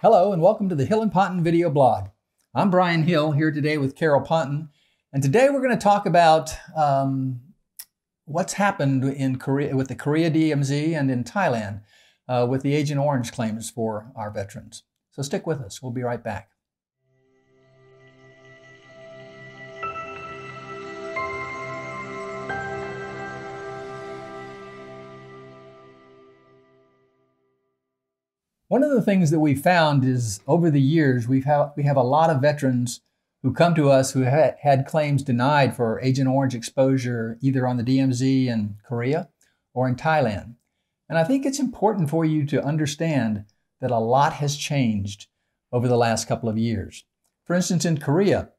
Hello and welcome to the Hill and Ponton video blog. I'm Brian Hill here today with Carol Ponton, and today we're going to talk about what's happened in Korea with the Korea DMZ and in Thailand with the Agent Orange claims for our veterans. So stick with us. We'll be right back. One of the things that we found is over the years, we have a lot of veterans who come to us who had claims denied for Agent Orange exposure either on the DMZ in Korea or in Thailand. And I think it's important for you to understand that a lot has changed over the last couple of years. For instance, in Korea,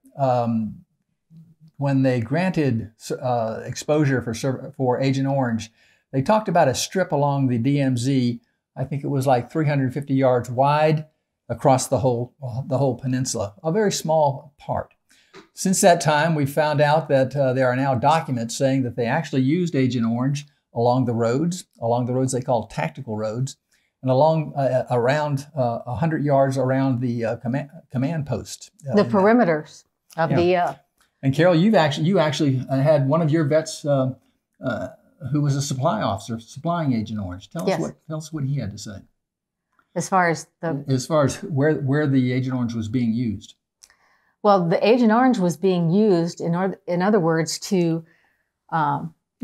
when they granted exposure for Agent Orange, they talked about a strip along the DMZ. I think it was like 350 yards wide across the whole peninsula, a very small part. Since that time, we found out that there are now documents saying that they actually used Agent Orange along the roads they call tactical roads, and around 100 yards around the command post. The perimeters of the... And Carol, you actually had one of your vets who was a supply officer supplying Agent Orange. Tell us what he had to say. As far as where the Agent Orange was being used. Well, the Agent Orange was being used, in other words, to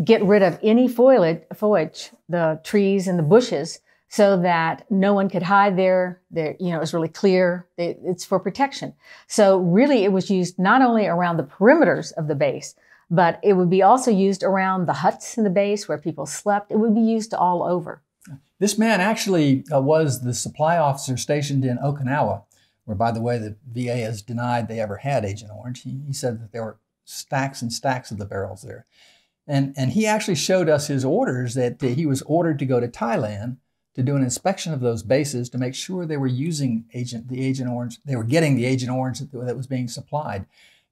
get rid of any foliage, the trees and the bushes, so that no one could hide there. It was really clear. It's for protection. So really, it was used not only around the perimeters of the base, but it would be also used around the huts in the base where people slept. It would be used all over. This man actually was the supply officer stationed in Okinawa, where, by the way, the VA has denied they ever had Agent Orange. He said that there were stacks and stacks of the barrels there. And he actually showed us his orders that he was ordered to go to Thailand to do an inspection of those bases to make sure they were using the Agent Orange. They were getting the Agent Orange that was being supplied.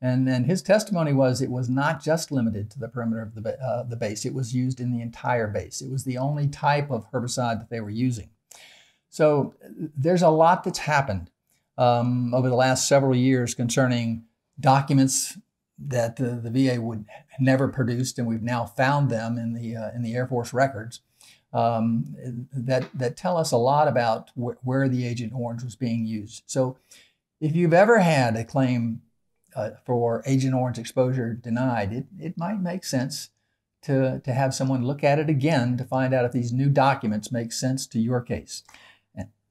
And his testimony was it was not just limited to the perimeter of the base. It was used in the entire base. It was the only type of herbicide that they were using. So there's a lot that's happened over the last several years concerning documents that the VA would never produced, and we've now found them in the Air Force records that tell us a lot about where the Agent Orange was being used. So if you've ever had a claim for Agent Orange exposure denied, it might make sense to have someone look at it again to find out if these new documents make sense to your case.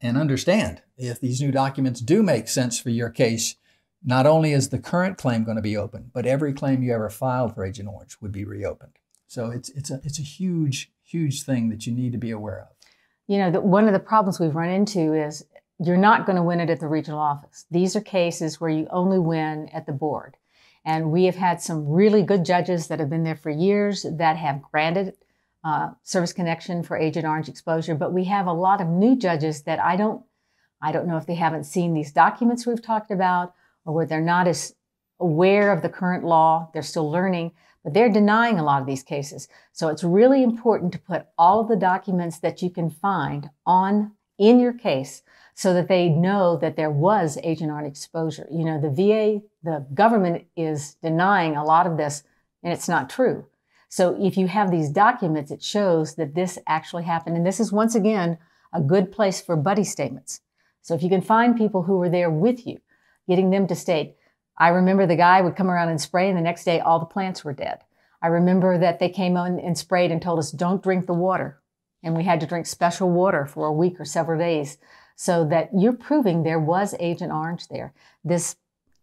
And understand, if these new documents do make sense for your case, not only is the current claim going to be open, but every claim you ever filed for Agent Orange would be reopened. So it's a huge, huge thing that you need to be aware of. One of the problems we've run into is you're not going to win it at the regional office. These are cases where you only win at the board. And we have had some really good judges that have been there for years that have granted service connection for Agent Orange exposure. But we have a lot of new judges that I don't know if they haven't seen these documents we've talked about, or where they're not as aware of the current law. They're still learning, but they're denying a lot of these cases. So it's really important to put all of the documents that you can find in your case, so that they know that there was Agent Orange exposure. The VA, the government is denying a lot of this, and it's not true. So if you have these documents, it shows that this actually happened. And this is, once again, a good place for buddy statements. So if you can find people who were there with you, getting them to state, I remember the guy would come around and spray, and the next day all the plants were dead. I remember that they came on and sprayed and told us, don't drink the water. And we had to drink special water for a week or several days, so that you're proving there was Agent Orange there. This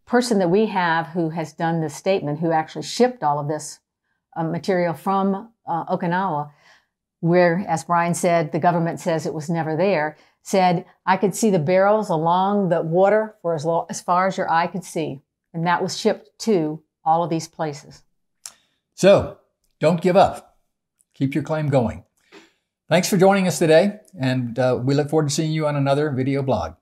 person that we have who has done this statement, who actually shipped all of this material from Okinawa, where, as Brian said, the government says it was never there, said, I could see the barrels along the water for as far as your eye could see. And that was shipped to all of these places. So don't give up. Keep your claim going. Thanks for joining us today, and we look forward to seeing you on another video blog.